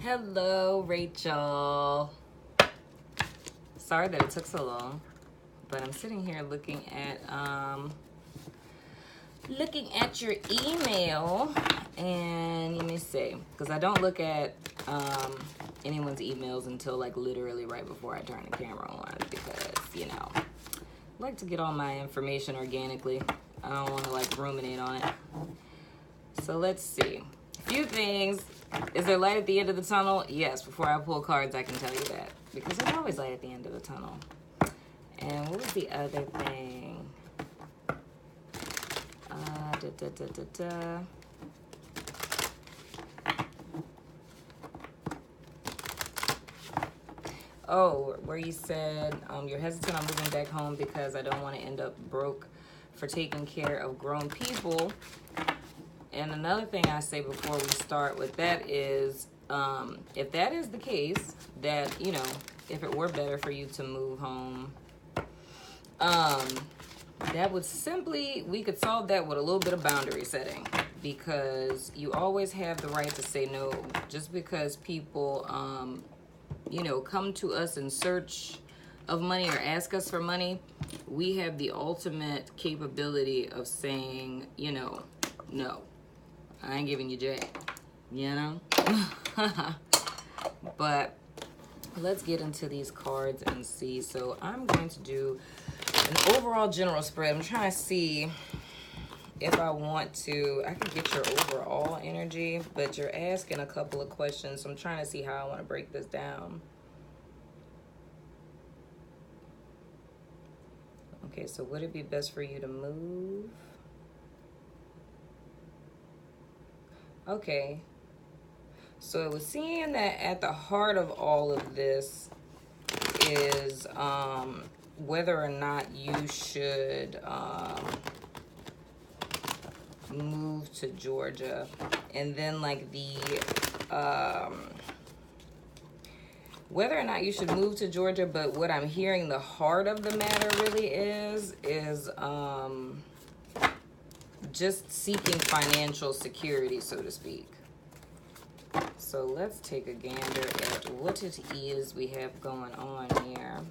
Hello, Rachel. Sorry that it took so long, but I'm sitting here looking at your email, and let me see, because I don't look at anyone's emails until like literally right before I turn the camera on, because I like to get all my information organically. I don't want to like ruminate on it. So let's see. A few things. Is there light at the end of the tunnel? Yes. Before I pull cards, I can tell you that, because there's always light at the end of the tunnel. And what was the other thing? Oh, where you said you're hesitant on moving back home because I don't want to end up broke for taking care of grown people. And another thing I say before we start with that is, if that is the case, that, if it were better for you to move home, that would we could solve that with a little bit of boundary setting, because you always have the right to say no. Just because people, come to us in search of money or ask us for money, we have the ultimate capability of saying, no, I ain't giving you jack, But let's get into these cards and see. So I'm going to do an overall general spread. I'm trying to see if I want to. I could get your overall energy, but you're asking a couple of questions, so I'm trying to see how I want to break this down. Okay, so would it be best for you to move? Okay. So it was seeing that at the heart of all of this is whether or not you should move to Georgia. And then like whether or not you should move to Georgia, but what I'm hearing the heart of the matter really is just seeking financial security, so to speak. So let's take a gander at what it is we have going on here.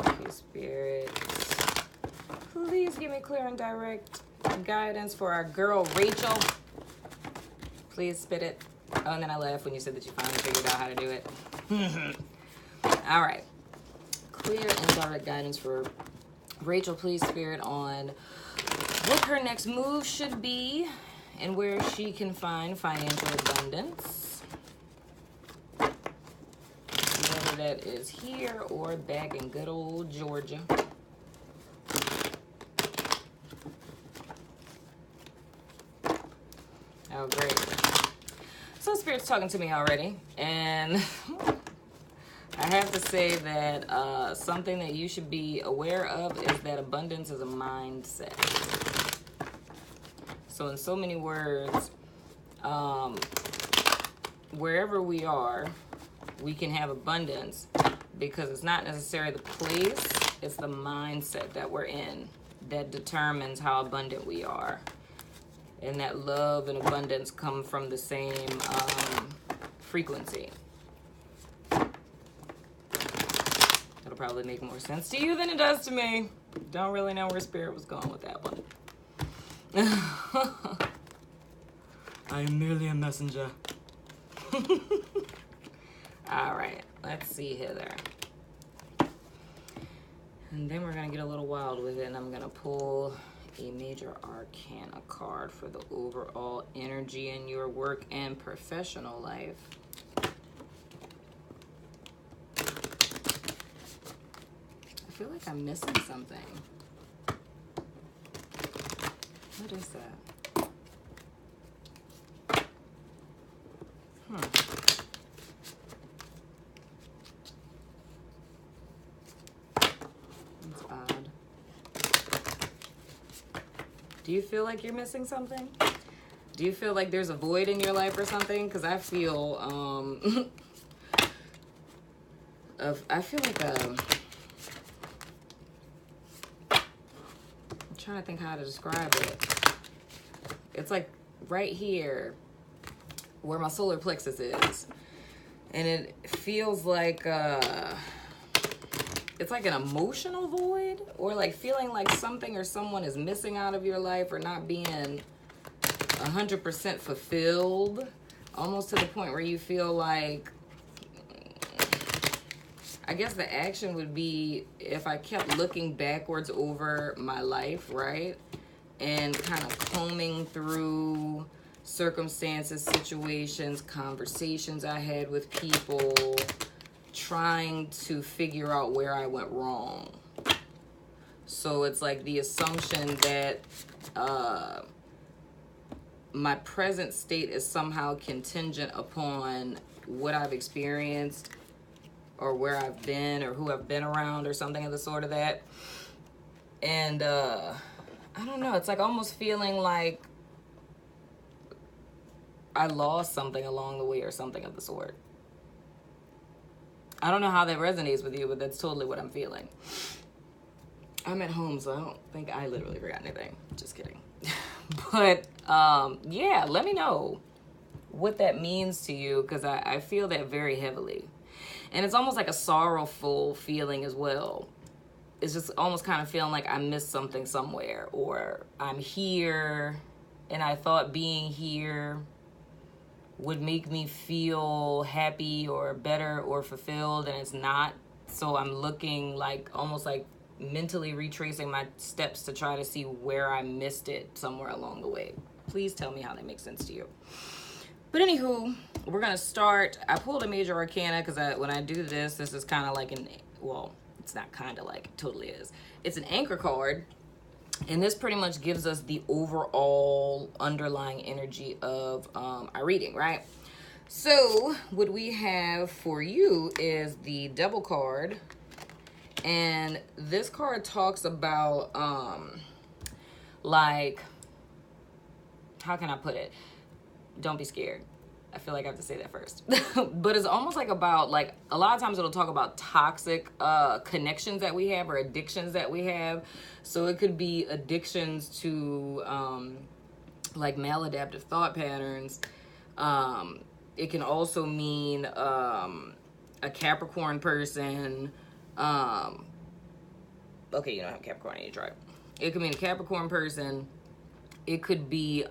Okay, Spirit, please give me clear and direct guidance for our girl, Rachel. Please spit it. Oh, and then I laughed when you said that you finally figured out how to do it. All right. Clear and direct guidance for Rachel, please, Spirit, on what her next move should be and where she can find financial abundance. Whether that is here or back in good old Georgia. Oh, great. So Spirit's talking to me already, and I have to say that something that you should be aware of is that abundance is a mindset. So in so many words, wherever we are, we can have abundance, because it's not necessarily the place, it's the mindset that we're in that determines how abundant we are. And that love and abundance come from the same frequency. It'll probably make more sense to you than it does to me. Don't really know where Spirit was going with that one. I am merely a messenger. All right, let's see Heather. And then we're going to get a little wild with it, and I'm going to pull a major arcana card for the overall energy in your work and professional life. I feel like I'm missing something. What is that? That's odd. Do you feel like you're missing something? Do you feel like there's a void in your life or something? Because I feel, I'm trying to think how to describe it. It's like right here, where my solar plexus is. And it feels like, it's like an emotional void, or like feeling like something or someone is missing out of your life, or not being 100% fulfilled, almost to the point where you feel like, I guess the action would be if I kept looking backwards over my life, right? And kind of combing through circumstances, situations, conversations I had with people, trying to figure out where I went wrong. So it's like the assumption that my present state is somehow contingent upon what I've experienced, or where I've been, or who I've been around, or something of the sort of that. And I don't know, it's like almost feeling like I lost something along the way, or something of the sort. I don't know how that resonates with you, but that's totally what I'm feeling. I'm at home, so I don't think I literally forgot anything. Just kidding. But yeah, let me know what that means to you, because I feel that very heavily. And it's almost like a sorrowful feeling as well. It's just almost kind of feeling like I missed something somewhere, or I'm here and I thought being here would make me feel happy or better or fulfilled, and it's not. So I'm looking like, almost like mentally retracing my steps to try to see where I missed it somewhere along the way. Please tell me how that makes sense to you. But anywho, we're gonna start. I pulled a major arcana because when I do this is kind of like it's not kind of like, it totally is. It's an anchor card. And this pretty much gives us the overall underlying energy of our reading, right? So what we have for you is the Devil card. And this card talks about, like, how can I put it? Don't be scared. I feel like I have to say that first. But it's almost like about, like, a lot of times it'll talk about toxic connections that we have, or addictions that we have. So it could be addictions to like maladaptive thought patterns. It can also mean a Capricorn person. Okay, you don't have Capricorn, you try it. It could mean a Capricorn person. It could be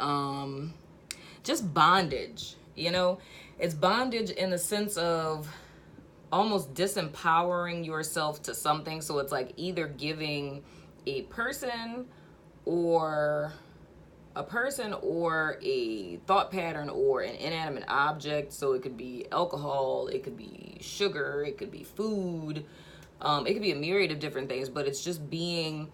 just bondage. You know, it's bondage in the sense of almost disempowering yourself to something. So it's like either giving a person or a thought pattern or an inanimate object. So it could be alcohol, it could be sugar, it could be food, it could be a myriad of different things, but it's just being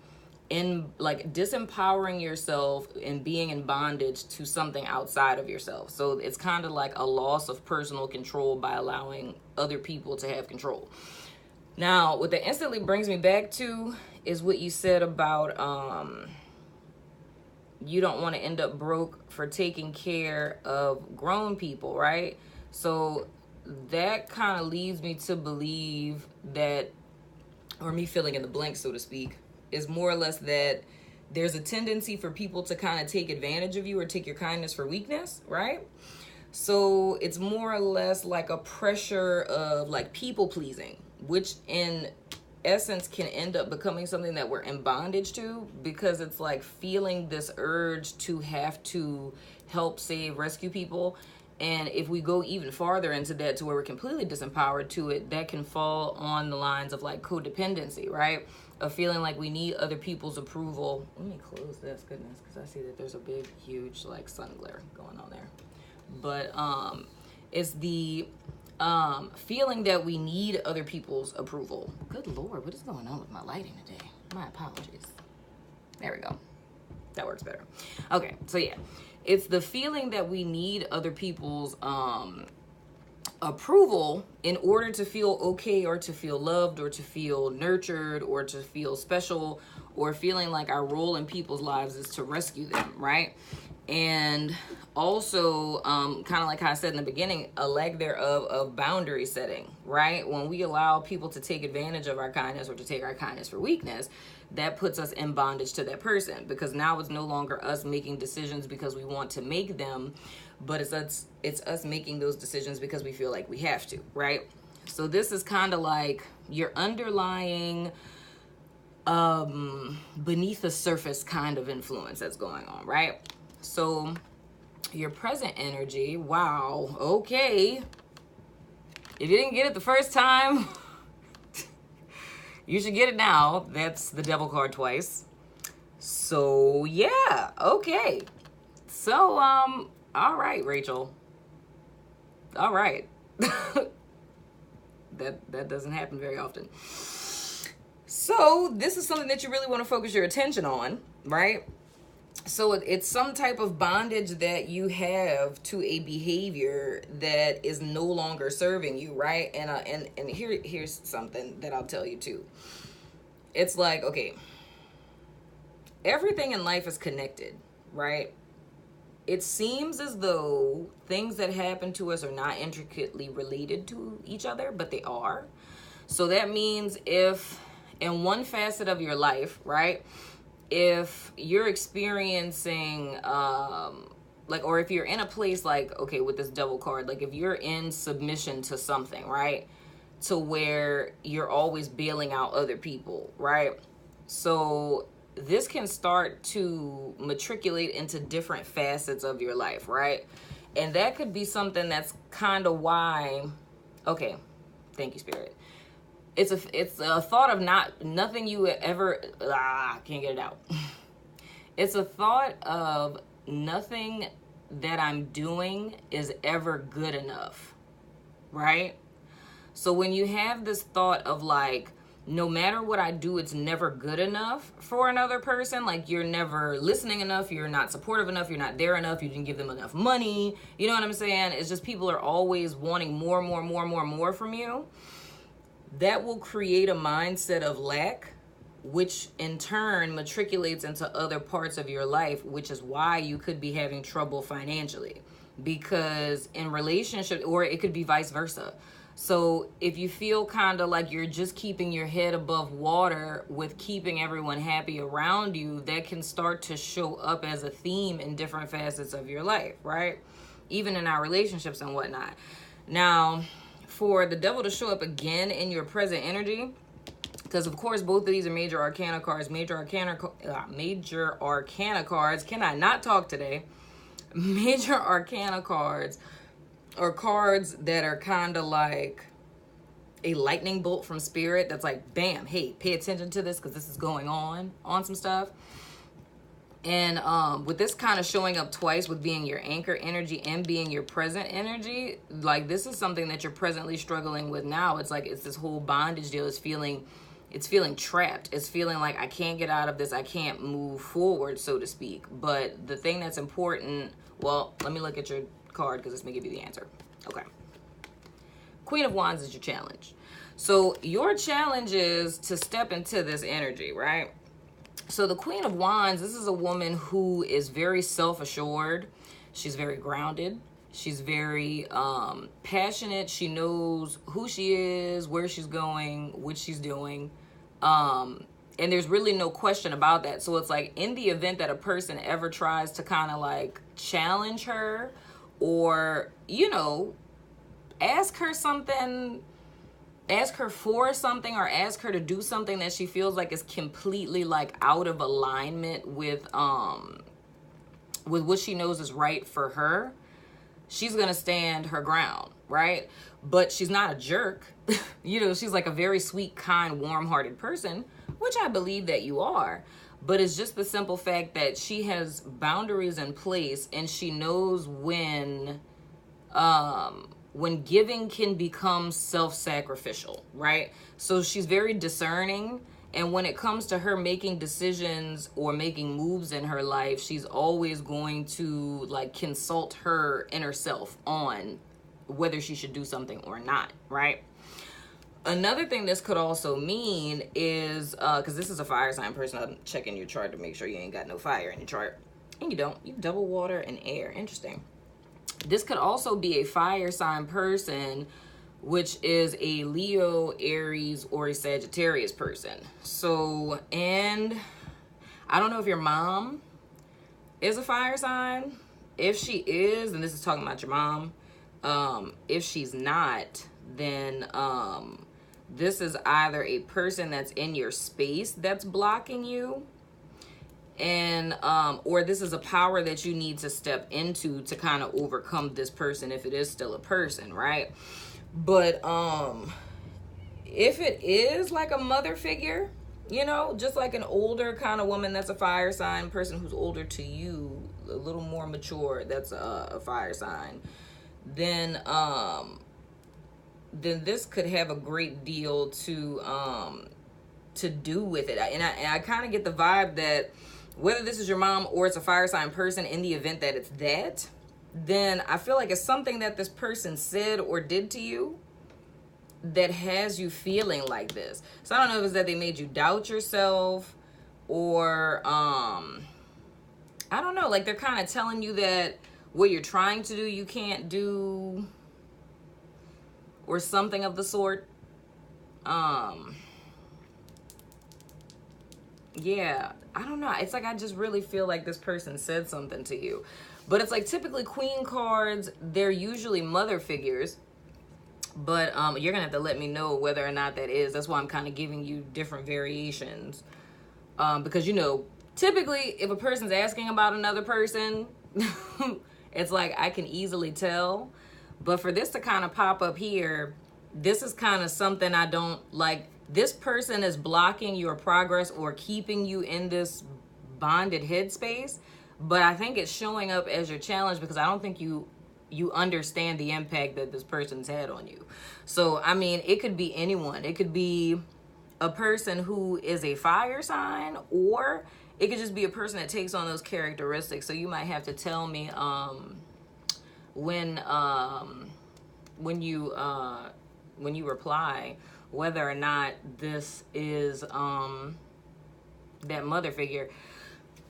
in, like, disempowering yourself and being in bondage to something outside of yourself. So it's kind of like a loss of personal control by allowing other people to have control. Now, what that instantly brings me back to is what you said about you don't want to end up broke for taking care of grown people, right? So that kind of leads me to believe that, or me filling in the blank, so to speak, is more or less that there's a tendency for people to kind of take advantage of you or take your kindness for weakness, right? So it's more or less like a pressure of like people pleasing, which in essence can end up becoming something that we're in bondage to, because it's like feeling this urge to have to help, save, rescue people. And if we go even farther into that to where we're completely disempowered to it, that can fall on the lines of like codependency, right? Of feeling like we need other people's approval. Let me close this, goodness, because I see that there's a big, huge like sun glare going on there. But it's the feeling that we need other people's approval. Good Lord, what is going on with my lighting today? My apologies. There we go. That works better. Okay, so yeah. It's the feeling that we need other people's approval in order to feel okay, or to feel loved, or to feel nurtured, or to feel special, or feeling like our role in people's lives is to rescue them, right? And also, kind of like how I said in the beginning, a lack thereof of boundary setting, right? When we allow people to take advantage of our kindness or to take our kindness for weakness, that puts us in bondage to that person, because now it's no longer us making decisions because we want to make them, but it's us making those decisions because we feel like we have to, right? So this is kind of like your underlying beneath the surface kind of influence that's going on, right? So your present energy, wow, okay. If you didn't get it the first time, you should get it now. That's the devil card twice. So yeah, okay. So all right, Rachel. All right. that doesn't happen very often. So this is something that you really want to focus your attention on, right? So it's some type of bondage that you have to a behavior that is no longer serving you, right? And here's something that I'll tell you too. It's like, okay, everything in life is connected, right? It seems as though things that happen to us are not intricately related to each other, but they are. So that means if in one facet of your life, right, if you're experiencing or if you're in a place like, okay, with this devil card, like if you're in submission to something, right, to where you're always bailing out other people, right? So this can start to matriculate into different facets of your life, right? And that could be something that's kind of why, okay, thank you, Spirit. It's a thought of nothing you ever, can't get it out. It's a thought of nothing that I'm doing is ever good enough, right? So when you have this thought of like, no matter what I do, it's never good enough for another person. Like you're never listening enough. You're not supportive enough. You're not there enough. You didn't give them enough money. You know what I'm saying? It's just people are always wanting more from you. That will create a mindset of lack, which in turn matriculates into other parts of your life, which is why you could be having trouble financially. Because in relationship, or it could be vice versa. So if you feel kind of like you're just keeping your head above water with keeping everyone happy around you, that can start to show up as a theme in different facets of your life, right? Even in our relationships and whatnot. Now, for the devil to show up again in your present energy, because of course both of these are major arcana cards. Major arcana cards. Can I not talk today? Major arcana cards are cards that are kind of like a lightning bolt from spirit. That's like, bam, hey, pay attention to this because this is going on some stuff. And with this kind of showing up twice, with being your anchor energy and being your present energy, like this is something that you're presently struggling with now. It's like it's this whole bondage deal. It's feeling trapped. It's feeling like I can't get out of this. I can't move forward, so to speak. But the thing that's important, well, let me look at your card because this may give you the answer. Okay. Queen of Wands is your challenge. So your challenge is to step into this energy, right? So the Queen of Wands, this is a woman who is very self-assured. She's very grounded. She's very passionate. She knows who she is, where she's going, what she's doing. And there's really no question about that. So it's like in the event that a person ever tries to kind of like challenge her or, you know, ask her for something or ask her to do something that she feels like is completely like out of alignment with what she knows is right for her, she's gonna stand her ground, right? But she's not a jerk. You know, she's like a very sweet, kind, warm-hearted person, which I believe that you are. But it's just the simple fact that she has boundaries in place and she knows when giving can become self-sacrificial, right? So she's very discerning. And when it comes to her making decisions or making moves in her life, she's always going to like consult her inner self on whether she should do something or not, right? Another thing this could also mean is, because this is a fire sign person, I'm checking your chart to make sure you ain't got no fire in your chart. And you don't. You double water and air. Interesting. This could also be a fire sign person, which is a Leo, Aries, or a Sagittarius person. So, and I don't know if your mom is a fire sign. If she is, and this is talking about your mom. If she's not, then this is either a person that's in your space that's blocking you, and or this is a power that you need to step into to kind of overcome this person, if it is still a person, right? But if it is like a mother figure, you know, just like an older kind of woman that's a fire sign, person who's older to you, a little more mature, that's a fire sign, then this could have a great deal to do with it. And I kind of get the vibe that whether this is your mom or it's a fire sign person, in the event that it's that, then I feel like it's something that this person said or did to you that has you feeling like this. So I don't know if it's that they made you doubt yourself, or I don't know, like they're kind of telling you that what you're trying to do you can't do, or something of the sort. Yeah, I don't know. It's like I just really feel like this person said something to you. But it's like typically queen cards, they're usually mother figures. But you're going to have to let me know whether or not that is. That's why I'm kind of giving you different variations. Because, you know, typically if a person's asking about another person, it's like I can easily tell. But for this to kind of pop up here, this is kind of something I don't like. This person is blocking your progress or keeping you in this bonded headspace. But I think it's showing up as your challenge because I don't think you understand the impact that this person's had on you. So, I mean, it could be anyone. It could be a person who is a fire sign, or it could just be a person that takes on those characteristics. So you might have to tell me when you reply whether or not this is that mother figure,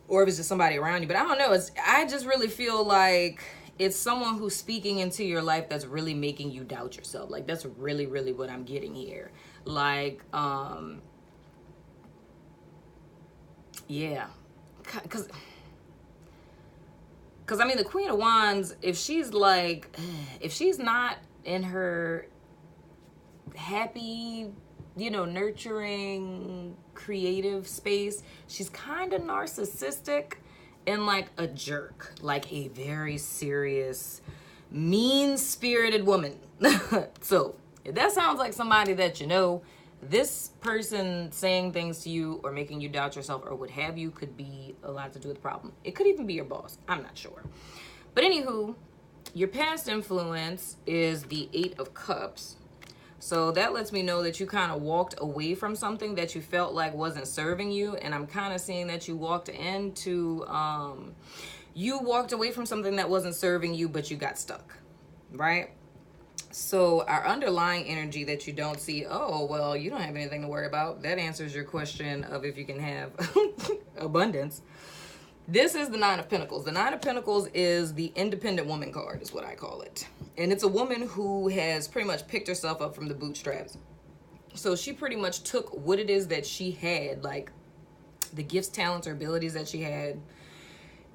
or if it's just somebody around you. But I don't know. I just really feel like it's someone who's speaking into your life that's really making you doubt yourself. Like, that's really, really what I'm getting here. Like, yeah. Because I mean, the Queen of Wands, if she's not in her happy, you know, nurturing, creative space, she's kind of narcissistic and like a jerk, like a very serious, mean-spirited woman. So if that sounds like somebody that you know, this person saying things to you or making you doubt yourself or what have you could be a lot to do with the problem. It could even be your boss. I'm not sure. But anywho, your past influence is the 8 of Cups. So that lets me know that you kind of walked away from something that you felt like wasn't serving you. And I'm kind of seeing that you walked away from something that wasn't serving you, but you got stuck, right? So our underlying energy that you don't see, oh, well, you don't have anything to worry about. That answers your question of if you can have abundance. This is the 9 of Pentacles. The 9 of Pentacles is the independent woman card, is what I call it. And it's a woman who has pretty much picked herself up from the bootstraps. So she pretty much took what it is that she had, like the gifts, talents, or abilities that she had,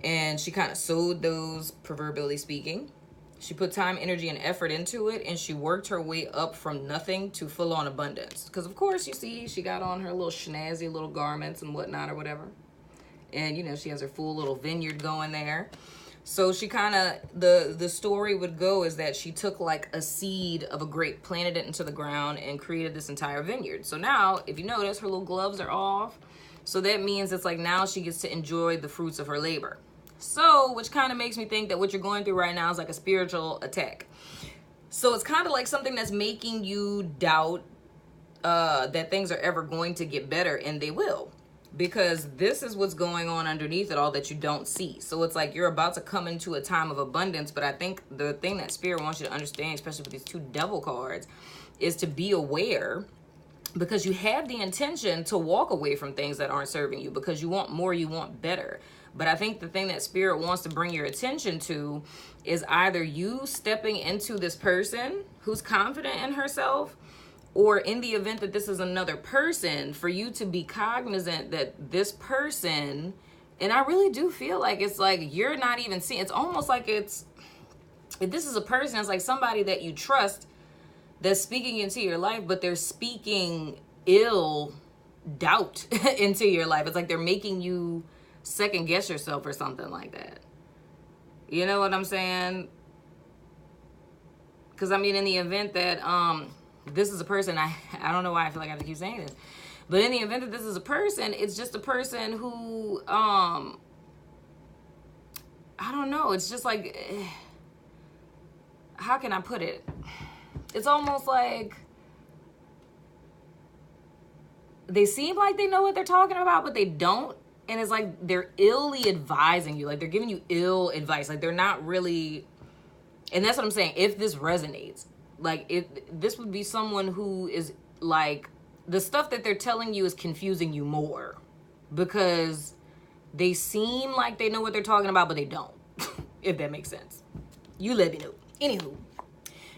and she kind of sowed those, proverbially speaking. She put time, energy, and effort into it, and she worked her way up from nothing to full-on abundance. Because, of course, you see, she got on her little snazzy little garments and whatnot or whatever. And, you know, she has her full little vineyard going there. So she kind of, the story would go is that she took like a seed of a grape, planted it into the ground, and created this entire vineyard. So now, if you notice, her little gloves are off. So that means it's like now she gets to enjoy the fruits of her labor. So, which kind of makes me think that what you're going through right now is like a spiritual attack. So it's kind of like something that's making you doubt that things are ever going to get better, and they will. Because this is what's going on underneath it all that you don't see. So it's like you're about to come into a time of abundance. But I think the thing that Spirit wants you to understand, especially with these 2 devil cards, is to be aware, because you have the intention to walk away from things that aren't serving you because you want more, you want better. But I think the thing that Spirit wants to bring your attention to is either you stepping into this person who's confident in herself, or in the event that this is another person, for you to be cognizant that this person, and I really do feel like it's like you're not even seeing, it's almost like it's, if this is a person, it's like somebody that you trust that's speaking into your life, but they're speaking ill doubt into your life. It's like they're making you second guess yourself or something like that. You know what I'm saying? Because I mean, in the event that this is a person, I don't know why I feel like I have to keep saying this, but in the event that this is a person, it's just a person who I don't know, it's just like, how can I put it? It's almost like they seem like they know what they're talking about, but they don't. And it's like they're illy advising you. Like they're giving you ill advice. Like they're not really, and that's what I'm saying. If this resonates, like this would be someone who is like, the stuff that they're telling you is confusing you more because they seem like they know what they're talking about, but they don't. If that makes sense. You let me know. Anywho,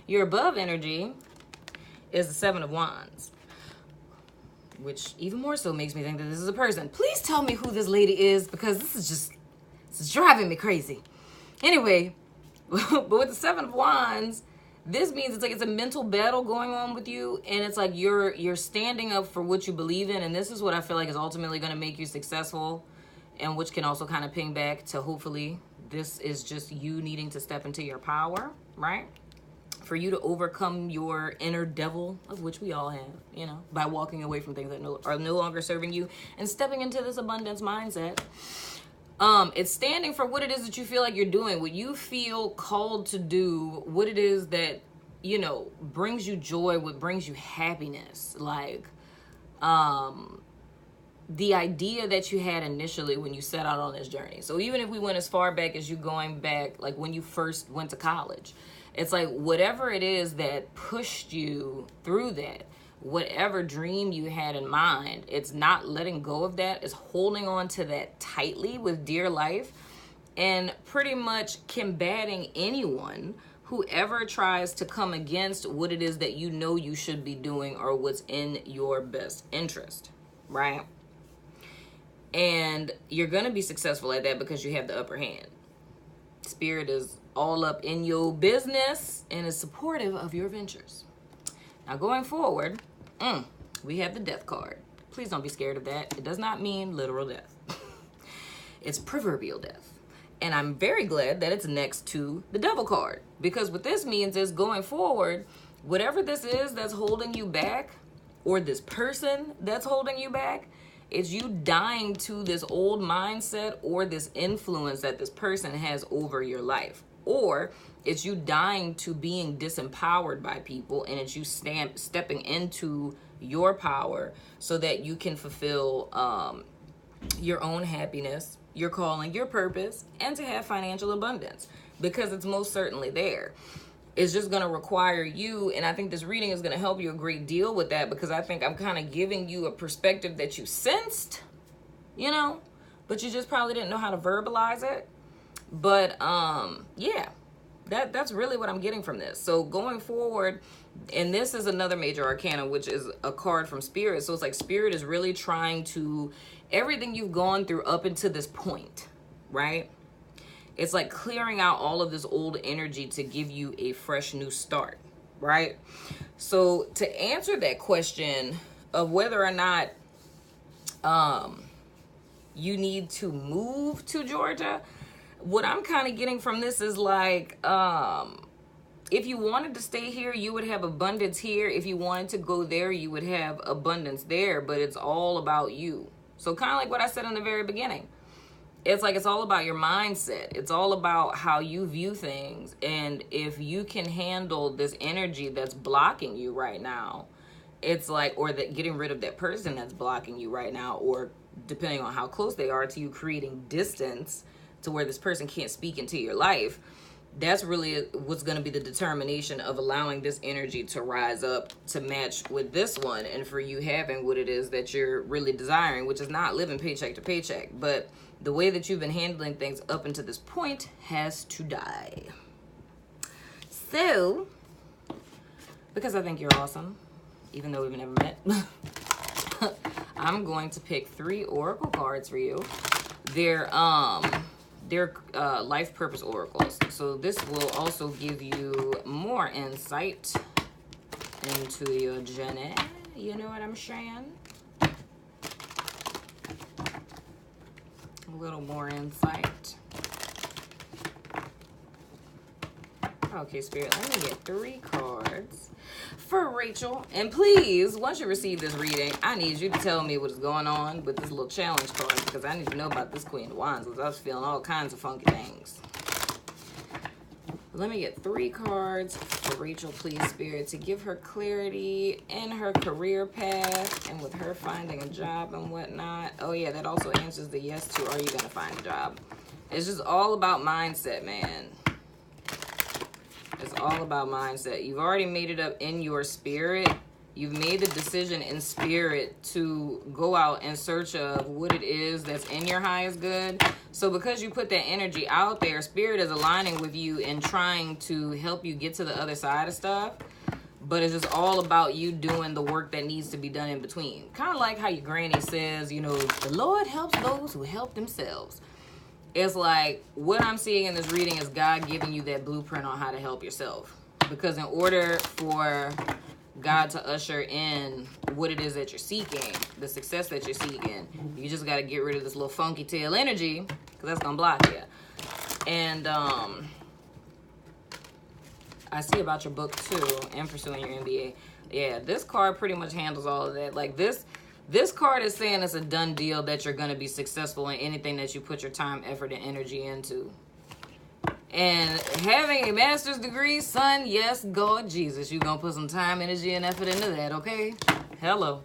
your above energy is the 7 of Wands, which even more so makes me think that this is a person. Please tell me who this lady is, because this is driving me crazy. Anyway, but with the 7 of Wands, this means it's like it's a mental battle going on with you, and it's like you're standing up for what you believe in, and this is what I feel like is ultimately going to make you successful, and which can also kind of ping back to, hopefully this is just you needing to step into your power, right? For you to overcome your inner devil, of which we all have, you know, by walking away from things that are no longer serving you and stepping into this abundance mindset. It's standing for what it is that you feel like you're doing, what you feel called to do, what it is that, you know, brings you joy, what brings you happiness. Like, the idea that you had initially when you set out on this journey. So even if we went as far back as you going back, like when you first went to college, it's like whatever it is that pushed you through that, whatever dream you had in mind, it's not letting go of that. It's holding on to that tightly with dear life, and pretty much combating anyone who ever tries to come against what it is that you know you should be doing or what's in your best interest, right? And you're going to be successful at that because you have the upper hand. Spirit is all up in your business and is supportive of your ventures. Now going forward, we have the death card. Please don't be scared of that. It does not mean literal death. It's proverbial death. And I'm very glad that it's next to the devil card, because what this means is going forward, whatever this is that's holding you back, or this person that's holding you back, it's you dying to this old mindset or this influence that this person has over your life. Or it's you dying to being disempowered by people, and it's you stepping into your power so that you can fulfill your own happiness, your calling, your purpose, and to have financial abundance, because it's most certainly there. It's just going to require you, and I think this reading is going to help you a great deal with that, because I think I'm kind of giving you a perspective that you sensed, you know, but you just probably didn't know how to verbalize it. But yeah, that's really what I'm getting from this. So going forward, and this is another major arcana, which is a card from Spirit. So it's like Spirit is really trying to, everything you've gone through up until this point, right? It's like clearing out all of this old energy to give you a fresh new start, right? So to answer that question of whether or not you need to move to Georgia, what I'm kind of getting from this is like, if you wanted to stay here, you would have abundance here. If you wanted to go there, you would have abundance there, but it's all about you. So kind of like what I said in the very beginning. It's like it's all about your mindset. It's all about how you view things. And if you can handle this energy that's blocking you right now, it's like, or that getting rid of that person that's blocking you right now, or depending on how close they are to you, creating distance to where this person can't speak into your life, that's really what's going to be the determination of allowing this energy to rise up to match with this one, and for you having what it is that you're really desiring, which is not living paycheck to paycheck, but the way that you've been handling things up until this point has to die. So, because I think you're awesome, even though we've never met, I'm going to pick 3 oracle cards for you. They're life purpose oracles. So this will also give you more insight into your journey. You know what I'm saying? A little more insight. Okay, Spirit, let me get 3 cards for Rachel. And please, once you receive this reading, I need you to tell me what is going on with this little challenge card, because I need to know about this Queen of Wands, because I was feeling all kinds of funky things. Let me get 3 cards for Rachel, please, Spirit, to give her clarity in her career path and with her finding a job and whatnot. Oh, yeah, that also answers the yes to, are you going to find a job? It's just all about mindset, man. It's all about mindset. You've already made it up in your spirit. You've made the decision in spirit to go out in search of what it is that's in your highest good. So because you put that energy out there, spirit is aligning with you and trying to help you get to the other side of stuff. But it's just all about you doing the work that needs to be done in between. Kind of like how your granny says, you know, the Lord helps those who help themselves. It's like what I'm seeing in this reading is God giving you that blueprint on how to help yourself. Because in order for God to usher in what it is that you're seeking, the success that you're seeking, you just got to get rid of this little funky tail energy, because that's going to block you. And I see about your book too, and pursuing your MBA. Yeah, this card pretty much handles all of that. Like this card is saying it's a done deal that you're going to be successful in anything that you put your time, effort, and energy into. And having a master's degree, son, yes, God, Jesus, you're going to put some time, energy, and effort into that, okay? Hello.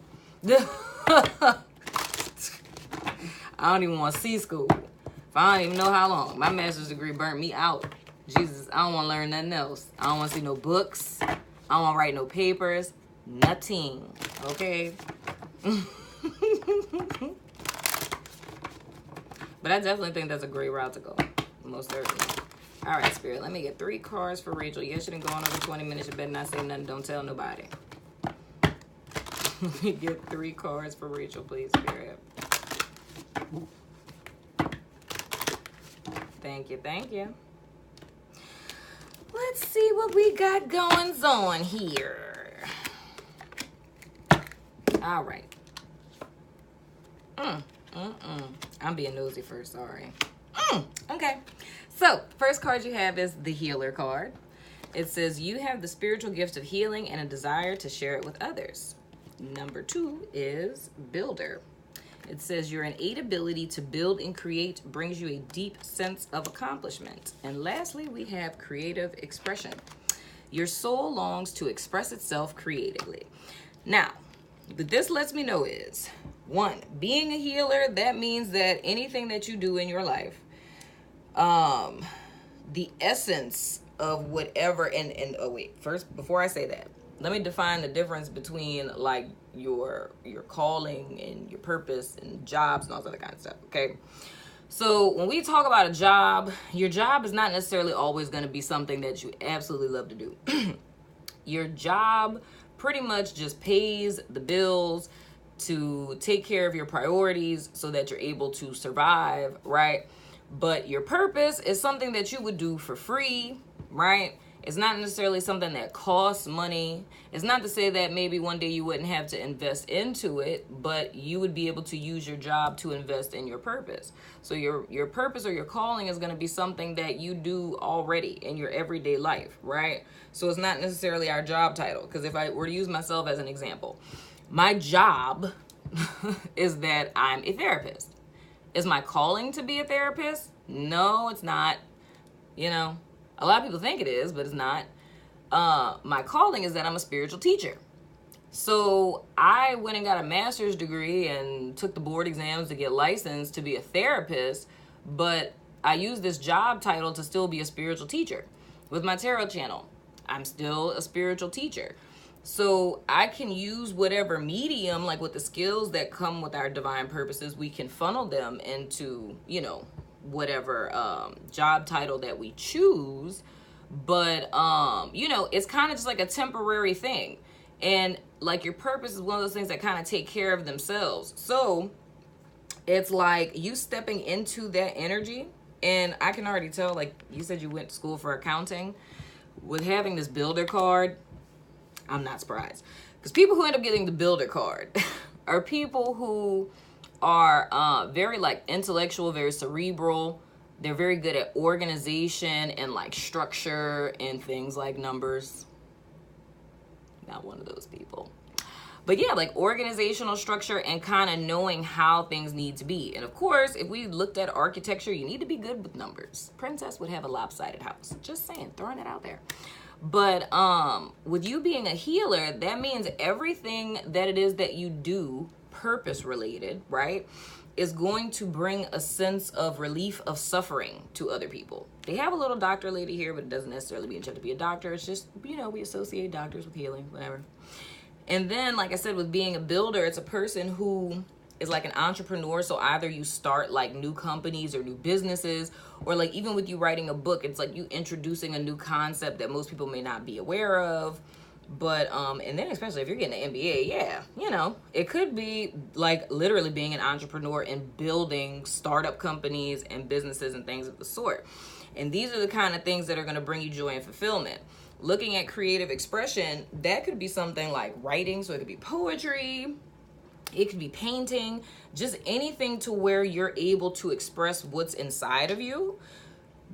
I don't even want to see school. If I don't even know how long. My master's degree burnt me out. Jesus, I don't want to learn nothing else. I don't want to see no books. I don't want to write no papers. Nothing, okay? But I definitely think that's a great route to go. Most certainly. All right, Spirit, let me get 3 cards for Rachel. Yes, you didn't go on over 20 minutes. You better not say nothing. Don't tell nobody. Let me get 3 cards for Rachel, please, Spirit. Thank you, thank you. Let's see what we got going on here. All right. I'm being nosy first, sorry. Okay. So, first card you have is the Healer card. It says, you have the spiritual gift of healing and a desire to share it with others. Number 2 is Builder. It says, your innate ability to build and create brings you a deep sense of accomplishment. And lastly, we have Creative Expression. Your soul longs to express itself creatively. Now, what this lets me know is, 1, being a healer, that means that anything that you do in your life, the essence of whatever, and oh wait, first, before I say that, let me define the difference between like your calling and your purpose and jobs and all that other kind of stuff, okay? So when we talk about a job, your job is not necessarily always going to be something that you absolutely love to do. Your job pretty much just pays the bills to take care of your priorities so that you're able to survive, right? But your purpose is something that you would do for free, right? It's not necessarily something that costs money. It's not to say that maybe one day you wouldn't have to invest into it, but you would be able to use your job to invest in your purpose. So your purpose or your calling is going to be something that you do already in your everyday life, right? So it's not necessarily our job title. Because if I were to use myself as an example, my job is that I'm a therapist. Is my calling to be a therapist? No, it's not. You know, a lot of people think it is, but it's not. My calling is that I'm a spiritual teacher. So I went and got a master's degree and took the board exams to get licensed to be a therapist, but I use this job title to still be a spiritual teacher. With my tarot channel, I'm still a spiritual teacher. So I can use whatever medium, like with the skills that come with our divine purposes, we can funnel them into, you know, whatever job title that we choose. But you know, it's kind of just like a temporary thing. And like your purpose is one of those things that kind of take care of themselves. So it's like you stepping into that energy. And I can already tell, like you said you went to school for accounting. With having this builder card, I'm not surprised. Because people who end up getting the builder card are people who are very like intellectual, very cerebral. They're very good at organization and like structure and things like numbers. Not one of those people. But yeah, like organizational structure and kind of knowing how things need to be. And of course, if we looked at architecture, you need to be good with numbers. Princess would have a lopsided house. Just saying, throwing it out there. But with you being a healer, that means everything that it is that you do, purpose related, right, is going to bring a sense of relief of suffering to other people. They have a little doctor lady here, but it doesn't necessarily mean you have to be a doctor. It's just, you know, we associate doctors with healing, whatever. And then, like I said, with being a builder, it's a person who is like an entrepreneur. So either you start like new companies or new businesses, or like even with you writing a book, it's like you introducing a new concept that most people may not be aware of. But and then especially if you're getting an MBA, yeah, you know, it could be like literally being an entrepreneur and building startup companies and businesses and things of the sort. And these are the kind of things that are going to bring you joy and fulfillment. Looking at creative expression, that could be something like writing, so it could be poetry, it could be painting, just anything to where you're able to express what's inside of you.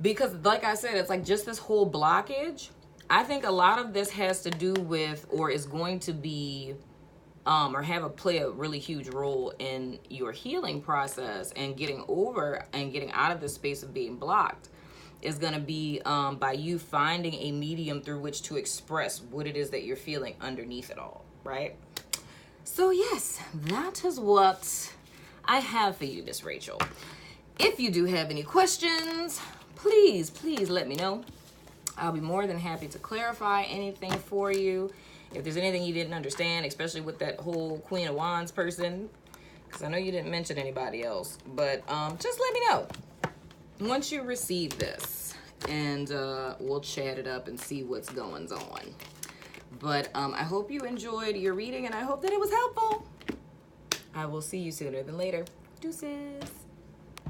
Because like I said, it's like just this whole blockage. I think a lot of this has to do with, or is going to be, or play a really huge role in your healing process and getting over and getting out of the space of being blocked, is going to be by you finding a medium through which to express what it is that you're feeling underneath it all, right? So yes, that is what I have for you, Miss Rachel. If you do have any questions, please let me know. I'll be more than happy to clarify anything for you. If there's anything you didn't understand, especially with that whole Queen of Wands person, because I know you didn't mention anybody else, but just let me know once you receive this, and we'll chat it up and see what's going on. But I hope you enjoyed your reading, and I hope that it was helpful. I will see you sooner than later. Deuces.